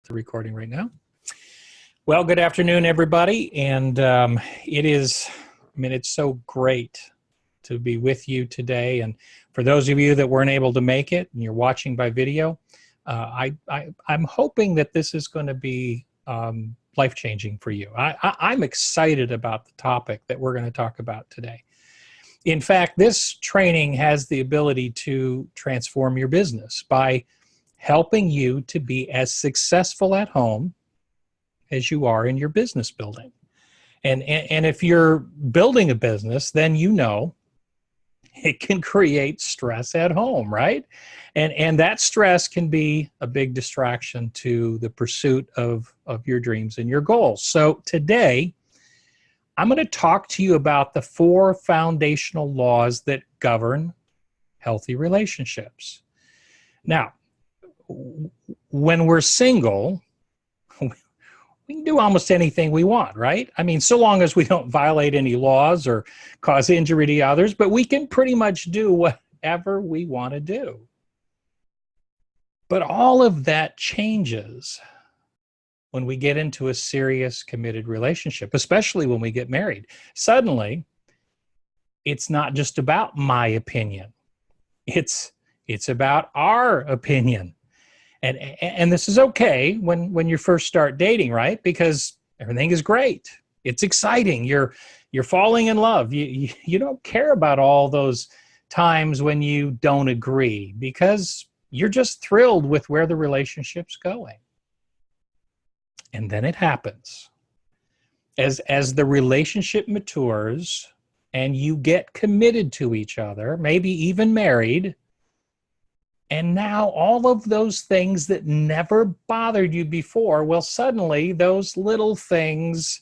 the recording right now. Well, good afternoon, everybody. And it's so great to be with you today. And for those of you that weren't able to make it and you're watching by video, I'm hoping that this is going to be life-changing for you. I'm excited about the topic that we're going to talk about today. In fact, this training has the ability to transform your business by helping you to be as successful at home as you are in your business building. And if you're building a business, then you know it can create stress at home, right? And that stress can be a big distraction to the pursuit of your dreams and your goals. So today, I'm going to talk to you about the 4 foundational laws that govern healthy relationships. Now, when we're single, we can do almost anything we want, right? I mean, so long as we don't violate any laws or cause injury to others, but we can pretty much do whatever we want to do. But all of that changes when we get into a serious, committed relationship, especially when we get married. Suddenly, it's not just about my opinion. It's about our opinion. And this is okay when you first start dating, right? Because everything is great. It's exciting. You're falling in love. You don't care about all those times when you don't agree because you're just thrilled with where the relationship's going. And then it happens. As the relationship matures and you get committed to each other, maybe even married, and now all of those things that never bothered you before, well, suddenly those little things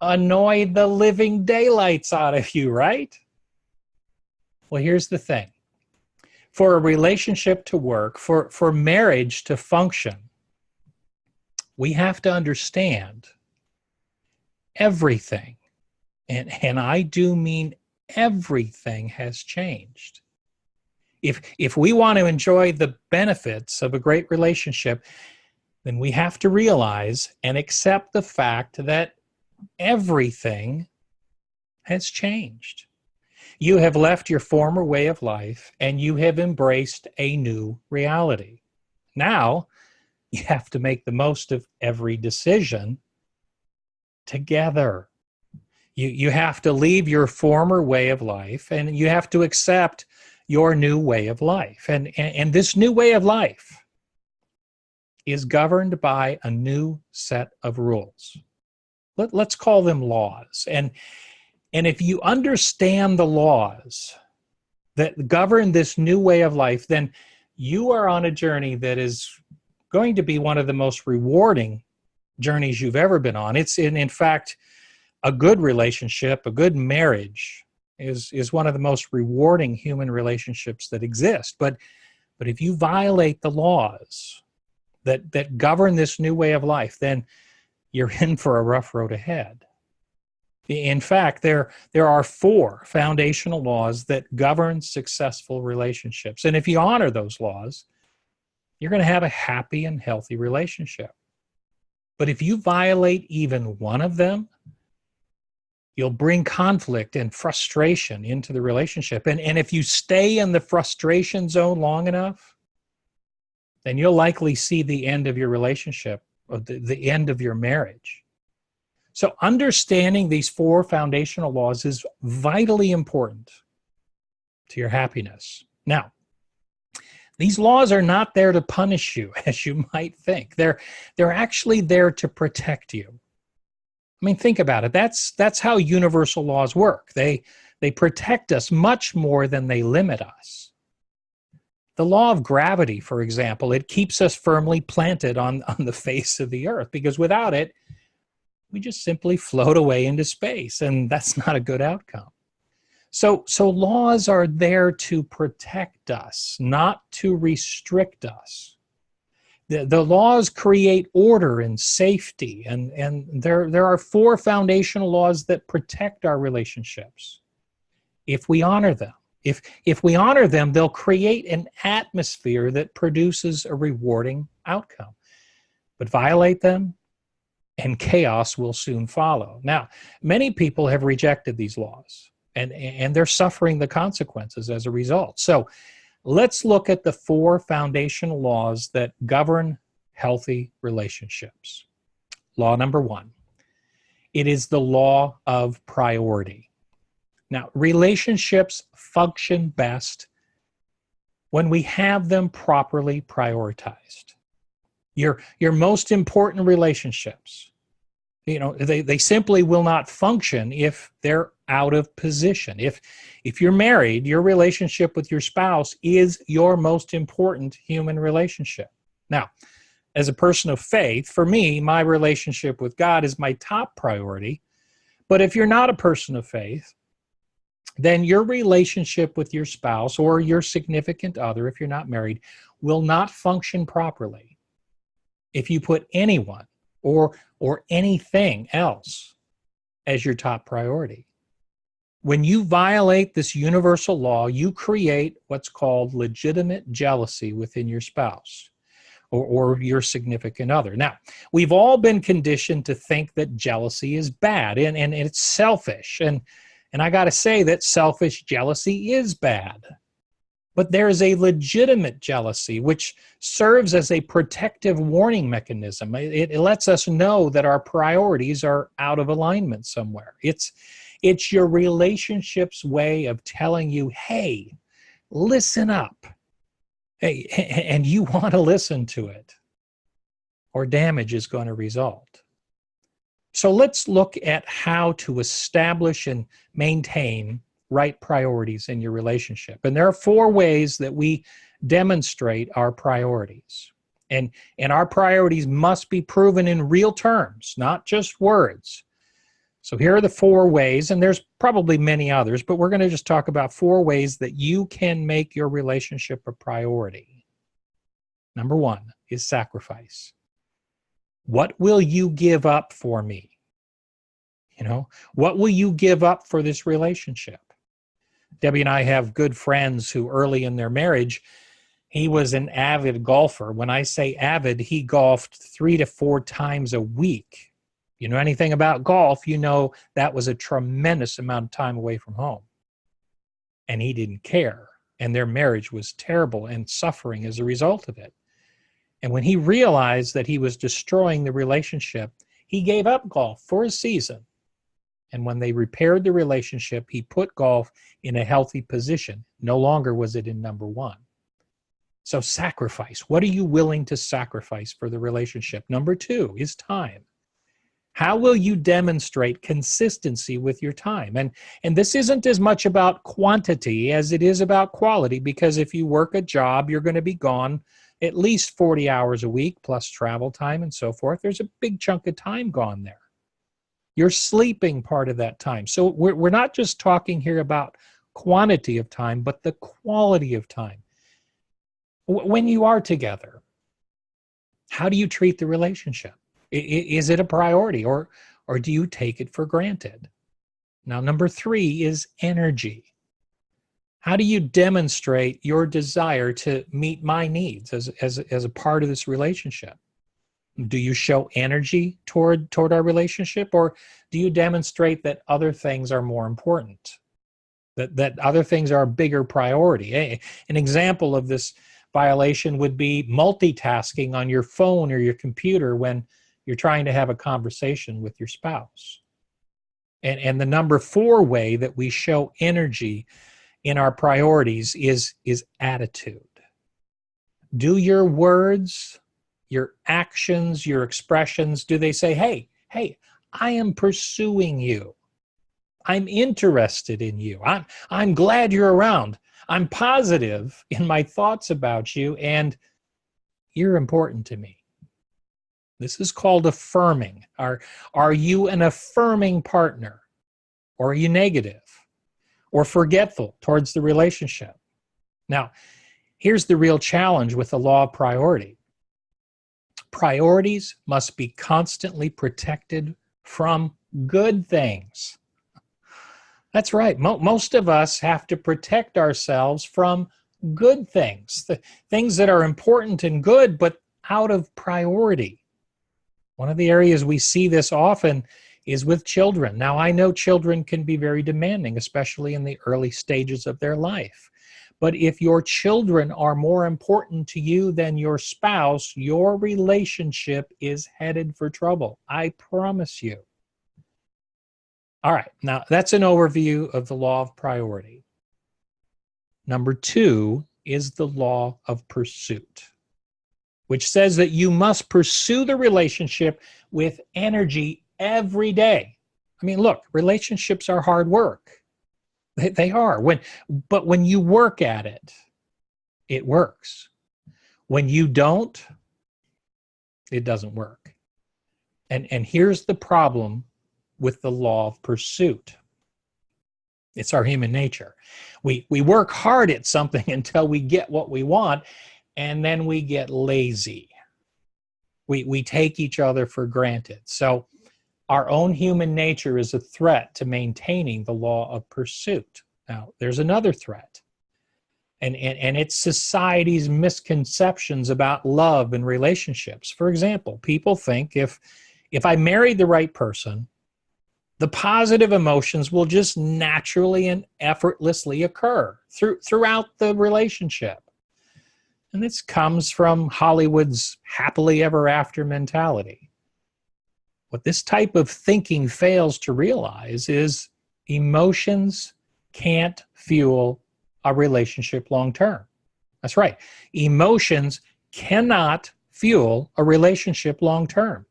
annoy the living daylights out of you, right? Well, here's the thing. For a relationship to work, for marriage to function, we have to understand everything, and I do mean everything has changed. If we want to enjoy the benefits of a great relationship, then we have to realize and accept the fact that everything has changed. You have left your former way of life and you have embraced a new reality. Now, you have to make the most of every decision together. You have to leave your former way of life and you have to accept your new way of life. And this new way of life is governed by a new set of rules. Let's call them laws. And if you understand the laws that govern this new way of life, then you are on a journey that is going to be one of the most rewarding journeys you've ever been on. It's in fact, a good relationship, a good marriage is one of the most rewarding human relationships that exist. But if you violate the laws that govern this new way of life, then you're in for a rough road ahead. In fact, there are 4 foundational laws that govern successful relationships. And if you honor those laws, you're going to have a happy and healthy relationship. But if you violate even one of them, you'll bring conflict and frustration into the relationship. And if you stay in the frustration zone long enough, then you'll likely see the end of your relationship, or the end of your marriage. So understanding these 4 foundational laws is vitally important to your happiness. Now, these laws are not there to punish you, as you might think. They're actually there to protect you. I mean, think about it. That's how universal laws work. They protect us much more than they limit us. The law of gravity, for example, it keeps us firmly planted on the face of the earth, because without it, we just simply float away into space, and that's not a good outcome. So laws are there to protect us, not to restrict us. The laws create order and safety, and there are 4 foundational laws that protect our relationships if we honor them. If we honor them, they'll create an atmosphere that produces a rewarding outcome. but violate them and chaos will soon follow. Now, many people have rejected these laws and they're suffering the consequences as a result. So let's look at the 4 foundational laws that govern healthy relationships. Law number 1, it is the law of priority. Now, relationships function best when we have them properly prioritized. Your most important relationships, they simply will not function if they're out of position. If you're married, your relationship with your spouse is your most important human relationship. Now, as a person of faith, for me, my relationship with God is my top priority. But if you're not a person of faith, then your relationship with your spouse or your significant other, if you're not married, will not function properly if you put anyone or anything else as your top priority. When you violate this universal law, you create what's called legitimate jealousy within your spouse or your significant other. Now, we've all been conditioned to think that jealousy is bad and it's selfish. And I got to say that selfish jealousy is bad. But there is a legitimate jealousy which serves as a protective warning mechanism. It lets us know that our priorities are out of alignment somewhere. It's your relationship's way of telling you, hey, listen up. Hey, and you want to listen to it, or damage is going to result. So let's look at how to establish and maintain right priorities in your relationship. And there are 4 ways that we demonstrate our priorities. And our priorities must be proven in real terms, not just words. So here are the 4 ways, and there's probably many others, but we're going to just talk about 4 ways that you can make your relationship a priority. Number 1 is sacrifice. What will you give up for me? What will you give up for this relationship? Debbie and I have good friends who early in their marriage, he was an avid golfer. When I say avid, he golfed 3 to 4 times a week. You know anything about golf, you know that was a tremendous amount of time away from home. And he didn't care. And their marriage was terrible and suffering as a result of it. And when he realized that he was destroying the relationship, he gave up golf for a season. And when they repaired the relationship, he put golf in a healthy position. No longer was it in number 1. So sacrifice. What are you willing to sacrifice for the relationship? Number 2 is time. How will you demonstrate consistency with your time? And this isn't as much about quantity as it is about quality, because if you work a job, you're going to be gone at least 40 hours a week, plus travel time and so forth. There's a big chunk of time gone there. You're sleeping part of that time. So we're not just talking here about quantity of time, but the quality of time. When you are together, how do you treat the relationship? Is it a priority, or do you take it for granted? Now, number 3 is energy. How do you demonstrate your desire to meet my needs as a part of this relationship? Do you show energy toward our relationship, or do you demonstrate that other things are more important, that other things are a bigger priority? An example of this violation would be multitasking on your phone or your computer when you're trying to have a conversation with your spouse. And the number 4 way that we show energy in our priorities is attitude. Do your words, your actions, your expressions, do they say, hey, I am pursuing you. I'm interested in you. I'm glad you're around. I'm positive in my thoughts about you, and you're important to me. This is called affirming. Are you an affirming partner? Or are you negative or forgetful towards the relationship? Now, here's the real challenge with the law of priority. Priorities must be constantly protected from good things. That's right. Most of us have to protect ourselves from good things, the things that are important and good, but out of priority. One of the areas we see this often is with children. Now, I know children can be very demanding, especially in the early stages of their life. But if your children are more important to you than your spouse, your relationship is headed for trouble. I promise you. All right, now that's an overview of the law of priority. Number 2 is the law of pursuit, which says that you must pursue the relationship with energy every day. I mean, look, relationships are hard work. They are. But when you work at it, it works. When you don't, it doesn't work. And here's the problem with the law of pursuit. It's our human nature. We work hard at something until we get what we want, and then we get lazy. We take each other for granted. So our own human nature is a threat to maintaining the law of pursuit. Now, there's another threat, and it's society's misconceptions about love and relationships. For example, people think if I married the right person, the positive emotions will just naturally and effortlessly occur throughout the relationship. And this comes from Hollywood's happily ever after mentality. What this type of thinking fails to realize is emotions can't fuel a relationship long term. That's right. Emotions cannot fuel a relationship long term.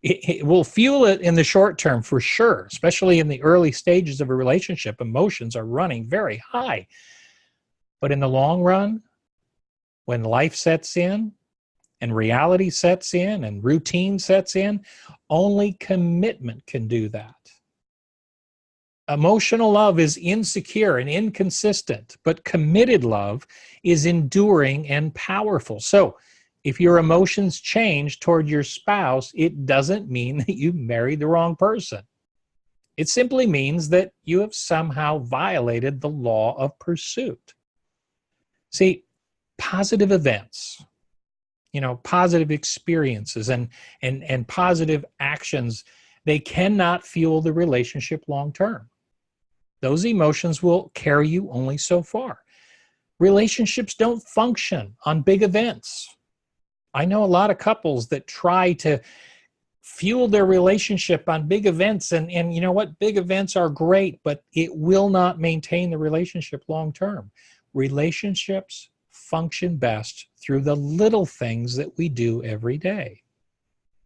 It will fuel it in the short term for sure, especially in the early stages of a relationship. Emotions are running very high. But in the long run, when life sets in, and reality sets in and routine sets in, only commitment can do that. Emotional love is insecure and inconsistent, but committed love is enduring and powerful. So if your emotions change toward your spouse, it doesn't mean that you married the wrong person. It simply means that you have somehow violated the law of pursuit. See, positive events, positive experiences and positive actions, they cannot fuel the relationship long term. Those emotions will carry you only so far. Relationships don't function on big events. I know a lot of couples that try to fuel their relationship on big events, and you know what? Big events are great, but it will not maintain the relationship long term. Relationships function best through the little things that we do every day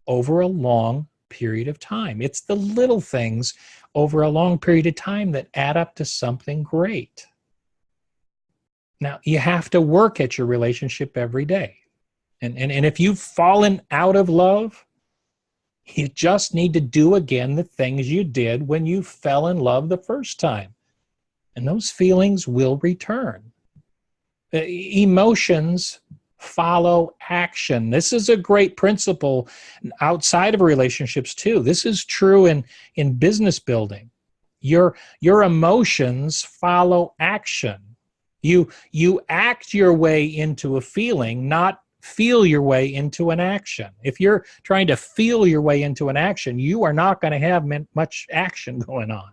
over a long period of time. It's the little things over a long period of time that add up to something great. Now, you have to work at your relationship every day. And if you've fallen out of love, you just need to do again the things you did when you fell in love the first time. And those feelings will return. Emotions follow action. This is a great principle outside of relationships too. This is true in business building. Your emotions follow action. You act your way into a feeling, not feel your way into an action. If you're trying to feel your way into an action, you are not going to have much action going on.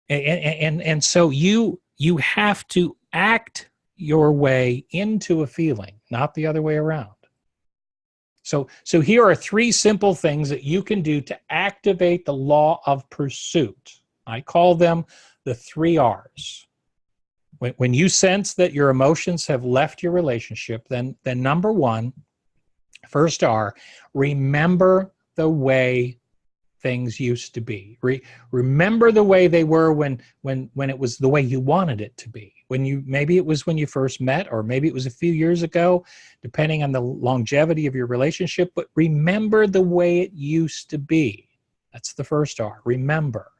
And so you have to act your way into a feeling, not the other way around. So here are 3 simple things that you can do to activate the law of pursuit. I call them the 3 R's. When you sense that your emotions have left your relationship, then number 1, first R, remember the way things used to be. Remember the way they were when it was the way you wanted it to be. Maybe it was when you first met, or maybe it was a few years ago, depending on the longevity of your relationship, but remember the way it used to be. That's the first R, remember.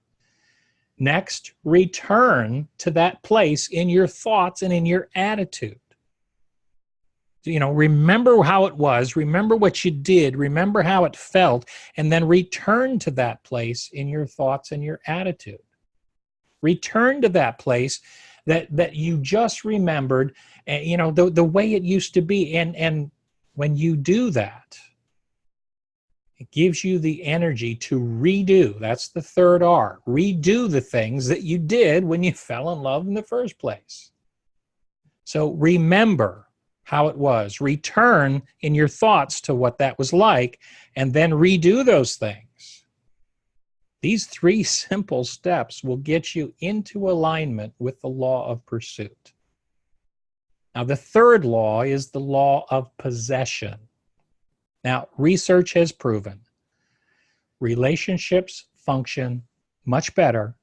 Next, return to that place in your thoughts and in your attitude. Remember how it was, remember what you did, remember how it felt, and then return to that place in your thoughts and your attitude. Return to that place that you just remembered, the way it used to be. And when you do that, It gives you the energy to redo. That's the third R. Redo the things that you did when you fell in love in the first place. So remember how it was. Return in your thoughts to what that was like, and then redo those things. These 3 simple steps will get you into alignment with the law of pursuit. Now, the third law is the law of possession. Now, research has proven relationships function much better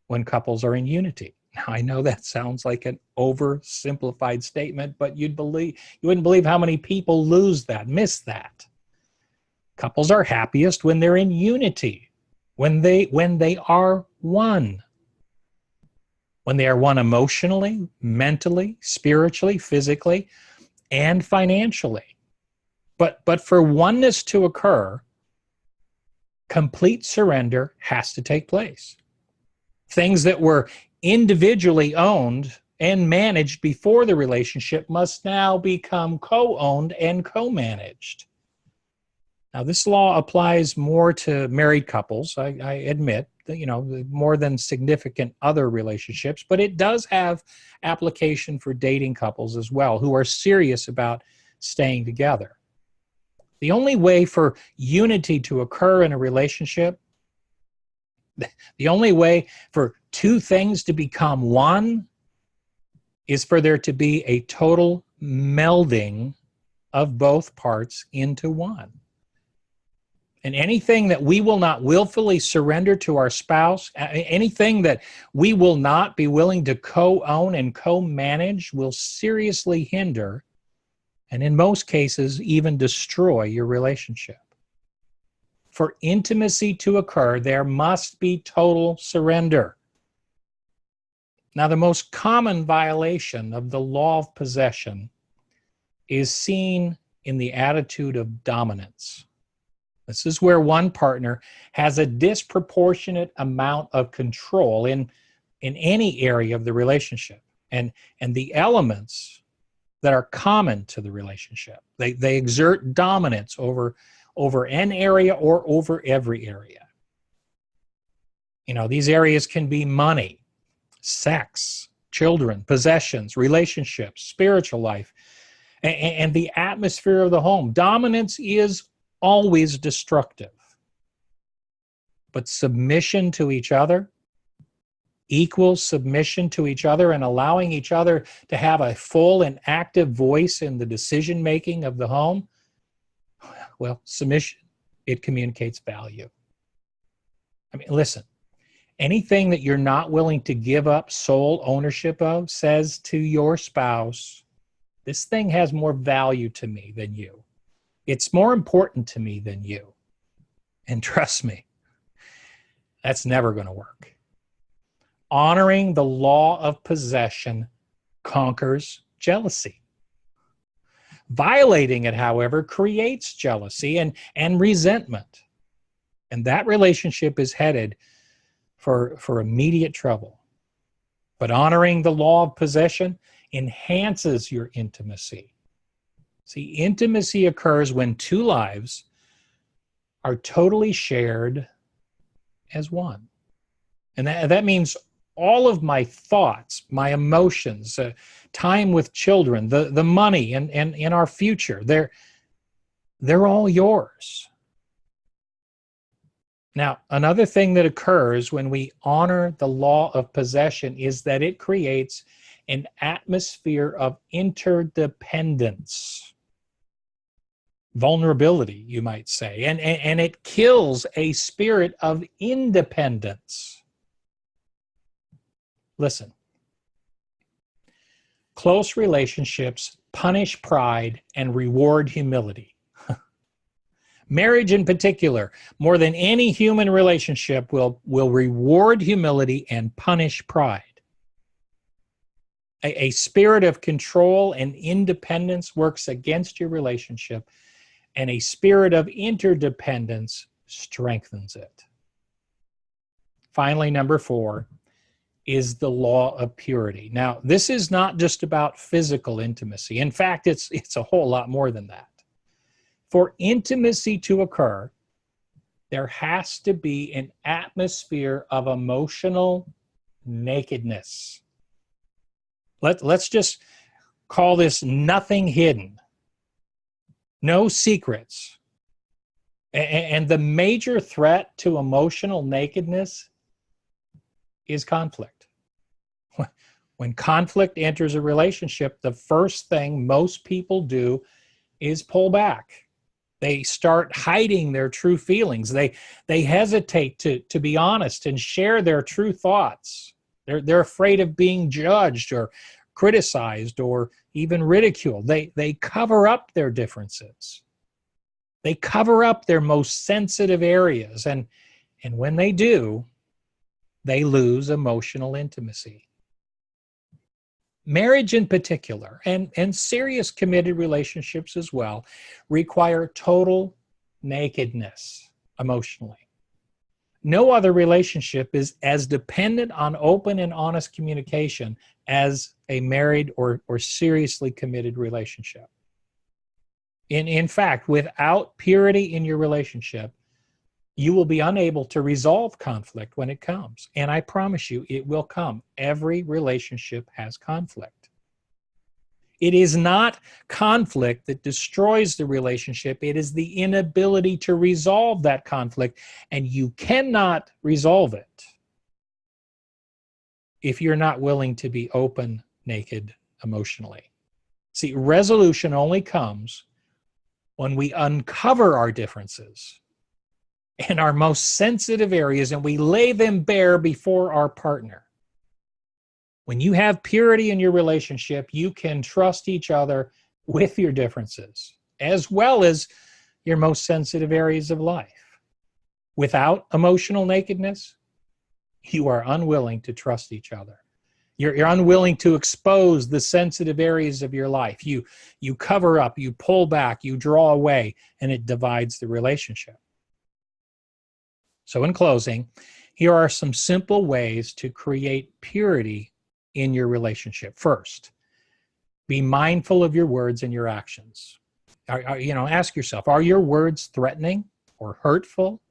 when couples are in unity. Now, I know that sounds like an oversimplified statement, but you wouldn't believe how many people lose that, miss that. Couples are happiest when they're in unity, when they are one. When they are one emotionally, mentally, spiritually, physically, and financially. But for oneness to occur, complete surrender has to take place. Things that were individually owned and managed before the relationship must now become co-owned and co-managed. Now, this law applies more to married couples, I admit, more than significant other relationships, but it does have application for dating couples as well who are serious about staying together. The only way for unity to occur in a relationship, the only way for 2 things to become one, is for there to be a total melding of both parts into one. And anything that we will not willfully surrender to our spouse, anything that we will not be willing to co-own and co-manage will seriously hinder, and in most cases, even destroy your relationship. For intimacy to occur, there must be total surrender. Now, the most common violation of the law of possession is seen in the attitude of dominance. This is where one partner has a disproportionate amount of control in any area of the relationship, and the elements that are common to the relationship. They exert dominance over an area or over every area. These areas can be money, sex, children, possessions, relationships, spiritual life, and the atmosphere of the home. Dominance is always destructive. But submission to each other, equal submission to each other, and allowing each other to have a full and active voice in the decision-making of the home, well, submission, it communicates value. I mean, listen, anything that you're not willing to give up sole ownership of says to your spouse, this thing has more value to me than you. It's more important to me than you. And trust me, that's never going to work. Honoring the law of possession conquers jealousy. Violating it, however, creates jealousy and resentment. And that relationship is headed for immediate trouble. But honoring the law of possession enhances your intimacy. See, intimacy occurs when 2 lives are totally shared as one. And that means all of my thoughts, my emotions, time with children, the money, and in our future, they're all yours. Now, another thing that occurs when we honor the law of possession is that it creates an atmosphere of interdependence. Vulnerability, you might say, and it kills a spirit of independence. Listen, close relationships punish pride and reward humility. Marriage in particular, more than any human relationship, will reward humility and punish pride. A spirit of control and independence works against your relationship, and a spirit of interdependence strengthens it. Finally, number 4 is the law of purity. Now, this is not just about physical intimacy. In fact, it's a whole lot more than that. For intimacy to occur, There has to be an atmosphere of emotional nakedness. Let's just call this nothing hidden, no secrets. And the major threat to emotional nakedness is conflict. When conflict enters a relationship, the first thing most people do is pull back. They start hiding their true feelings. They hesitate to be honest and share their true thoughts. They're afraid of being judged or criticized or even ridiculed. They cover up their differences. They cover up their most sensitive areas. And when they do, they lose emotional intimacy. Marriage in particular, and serious committed relationships as well, require total nakedness emotionally. No other relationship is as dependent on open and honest communication as a married or seriously committed relationship. In fact, without purity in your relationship, you will be unable to resolve conflict when it comes. And I promise you, it will come. Every relationship has conflict. It is not conflict that destroys the relationship. It is the inability to resolve that conflict. And you cannot resolve it if you're not willing to be open, naked, emotionally. See, resolution only comes when we uncover our differences and our most sensitive areas, and we lay them bare before our partner. When you have purity in your relationship, you can trust each other with your differences, as well as your most sensitive areas of life. Without emotional nakedness, you are unwilling to trust each other. You're unwilling to expose the sensitive areas of your life. You cover up, you pull back, you draw away, and it divides the relationship. So in closing, here are some simple ways to create purity in your relationship. First, be mindful of your words and your actions. Ask yourself, are your words threatening or hurtful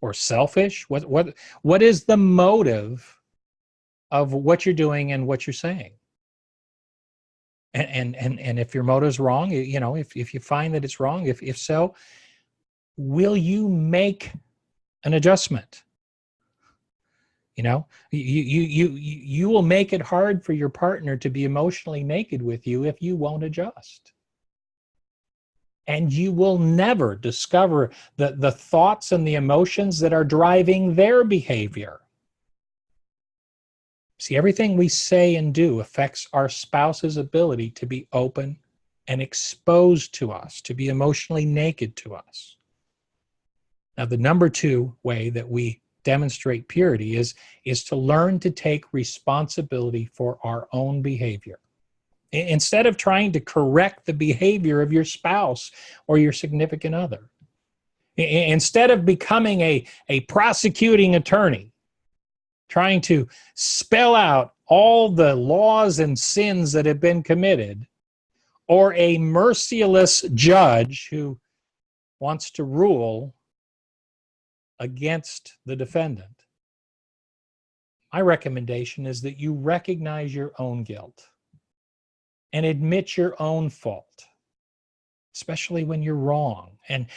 or selfish? What is the motive of what you're doing and what you're saying? And if your motive is wrong, if you find that it's wrong, if so, will you make an adjustment? You will make it hard for your partner to be emotionally naked with you if you won't adjust. And you will never discover the thoughts and the emotions that are driving their behavior. See, everything we say and do affects our spouse's ability to be open and exposed to us, to be emotionally naked to us. Now, the number 2 way that we demonstrate purity is to learn to take responsibility for our own behavior. Instead of trying to correct the behavior of your spouse or your significant other, instead of becoming a prosecuting attorney, trying to spell out all the laws and sins that have been committed, or a merciless judge who wants to rule against the defendant, my recommendation is that you recognize your own guilt and admit your own fault, especially when you're wrong, and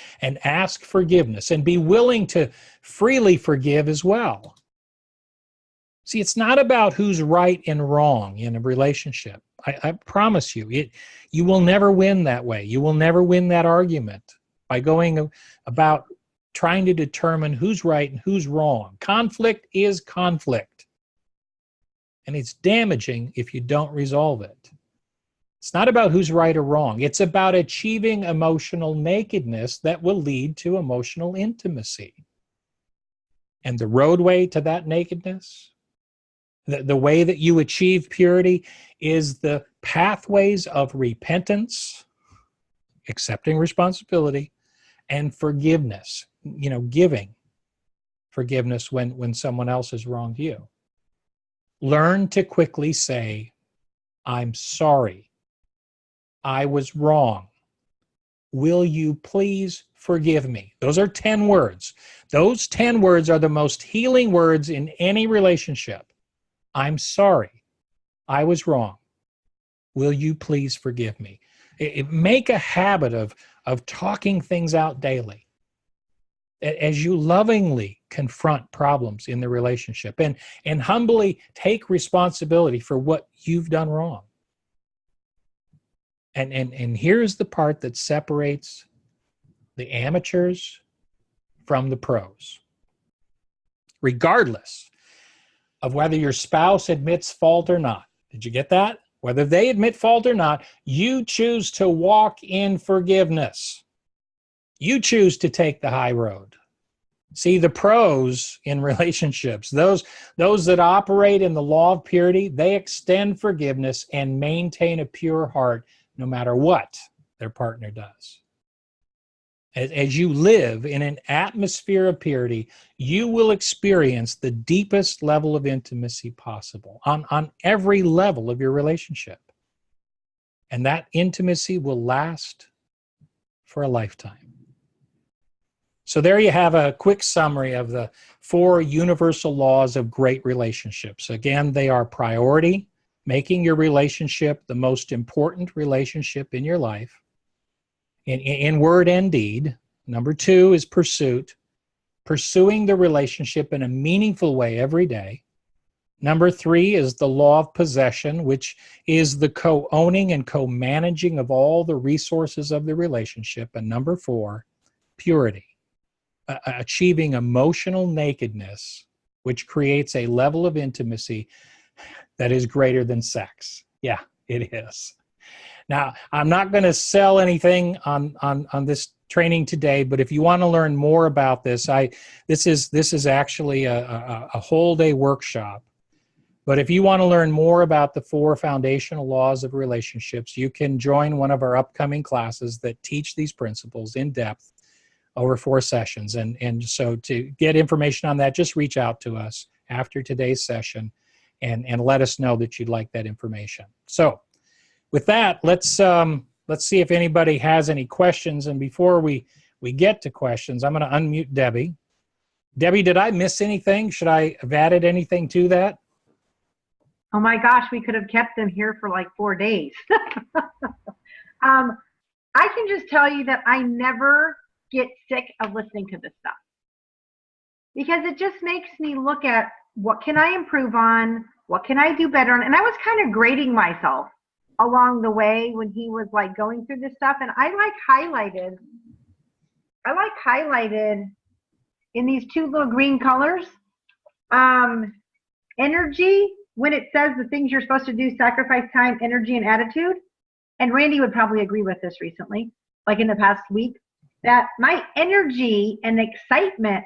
ask forgiveness and be willing to freely forgive as well. See, it's not about who's right and wrong in a relationship. I promise you, you will never win that way. You will never win that argument by going about trying to determine who's right and who's wrong. Conflict is conflict, and it's damaging if you don't resolve it. It's not about who's right or wrong. It's about achieving emotional nakedness that will lead to emotional intimacy. And the roadway to that nakedness, the way that you achieve purity, is the pathways of repentance, accepting responsibility, and forgiveness, giving forgiveness when someone else has wronged you. Learn to quickly say, I'm sorry. I was wrong. Will you please forgive me. Those are 10 words. Those 10 words are the most healing words in any relationship. I'm sorry. I was wrong. Will you please forgive me? Make a habit of talking things out daily as you lovingly confront problems in the relationship and humbly take responsibility for what you've done wrong. And here's the part that separates the amateurs from the pros. Regardless of whether your spouse admits fault or not, did you get that? Whether they admit fault or not, you choose to walk in forgiveness. You choose to take the high road. See, the pros in relationships, those that operate in the law of purity, they extend forgiveness and maintain a pure heart no matter what their partner does. As you live in an atmosphere of purity, you will experience the deepest level of intimacy possible on every level of your relationship. And that intimacy will last for a lifetime. So there you have a quick summary of the 4 universal laws of great relationships. Again, they are priority, making your relationship the most important relationship in your life. In word and deed. Number 2 is pursuit, pursuing the relationship in a meaningful way every day. Number 3 is the law of possession, which is the co-owning and co-managing of all the resources of the relationship. And number 4, purity, achieving emotional nakedness, which creates a level of intimacy that is greater than sex. Yeah, it is. Now, I'm not going to sell anything on this training today, but if you want to learn more about this, this is actually a whole day workshop. But if you want to learn more about the 4 foundational laws of relationships, you can join one of our upcoming classes that teach these principles in depth over 4 sessions. And so to get information on that, just reach out to us after today's session and let us know that you'd like that information. So with that, let's see if anybody has any questions. And before we get to questions, I'm going to unmute Debbie. Debbie, did I miss anything? Should I have added anything to that? Oh my gosh, we could have kept them here for like 4 days. I can just tell you that I never get sick of listening to this stuff because it just makes me look at what can I improve on, what can I do better on, and I was kind of grading myself along the way when he was like going through this stuff, and I highlighted in these 2 little green colors, energy, when it says the things you're supposed to do, sacrifice time, energy, and attitude. And Randy would probably agree with this recently, like in the past week, that my energy and excitement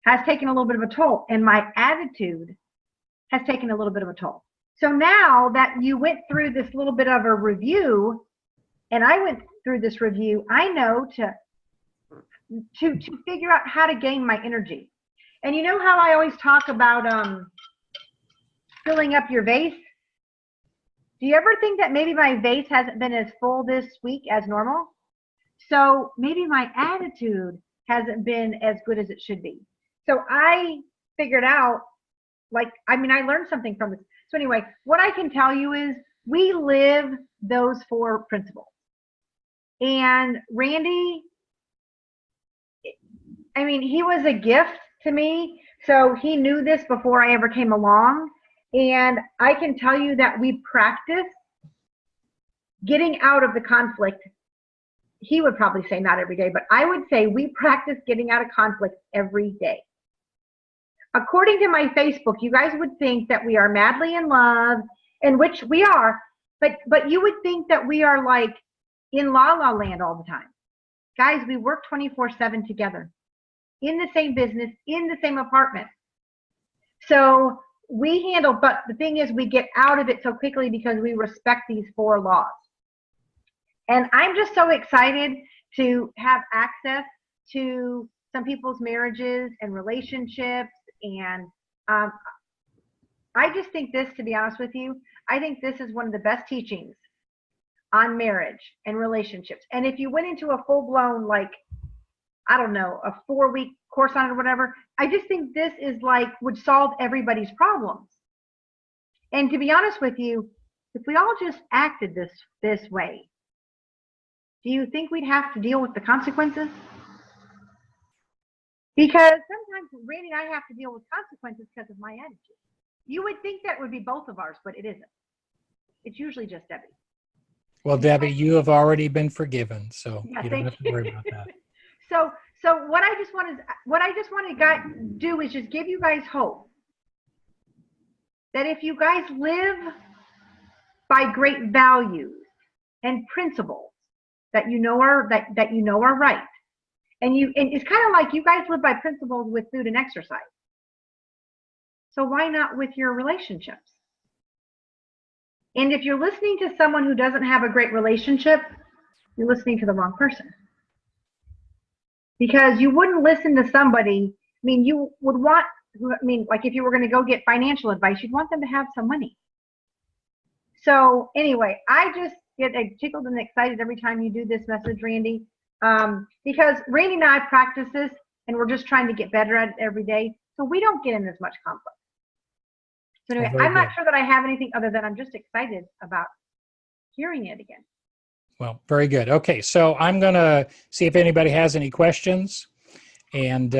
has taken a little bit of a toll, and my attitude has taken a little bit of a toll. So now that you went through this little bit of a review, and I went through this review, I know to figure out how to gain my energy. And you know how I always talk about filling up your vase? Do you ever think that maybe my vase hasn't been as full this week as normal? So maybe my attitude hasn't been as good as it should be. So I figured out, I learned something from this. So anyway, what I can tell you is we live those 4 principles. And Randy, he was a gift to me. So he knew this before I ever came along. And I can tell you that we practice getting out of the conflict. He would probably say not every day, but I would say we practice getting out of conflict every day. According to my Facebook, you guys would think that we are madly in love, and which we are, but you would think that we are like in la la land all the time. Guys, we work 24/7 together in the same business, in the same apartment. So we handle, but the thing is we get out of it so quickly because we respect these 4 laws. And I'm just so excited to have access to some people's marriages and relationships. And I just think this, to be honest with you, I think this is one of the best teachings on marriage and relationships. And if you went into a full-blown I don't know, a 4-week course on it or whatever. I just think this is like, would solve everybody's problems. And to be honest with you, if we all just acted this way, do you think we'd have to deal with the consequences? Because sometimes Randy and I have to deal with consequences because of my attitude. You would think that would be both of ours, but it isn't. It's usually just Debbie. Well, Debbie, you have already been forgiven, so Yeah, you don't have thank to worry about that. So what I just want to do is just give you guys hope that if you guys live by great values and principles that you know are right, and it's kind of like you guys live by principles with food and exercise. So why not with your relationships? And if you're listening to someone who doesn't have a great relationship, you're listening to the wrong person. Because you wouldn't listen to somebody, I mean, you would want, like if you were going to go get financial advice, you'd want them to have some money. So anyway, I just get tickled and excited every time you do this message, Randy, because Randy and I practice this and we're just trying to get better at it every day. So we don't get in as much conflict. So anyway, I'm not sure that I have anything other than I'm just excited about hearing it again. Well, very good. Okay, so I'm going to see if anybody has any questions. And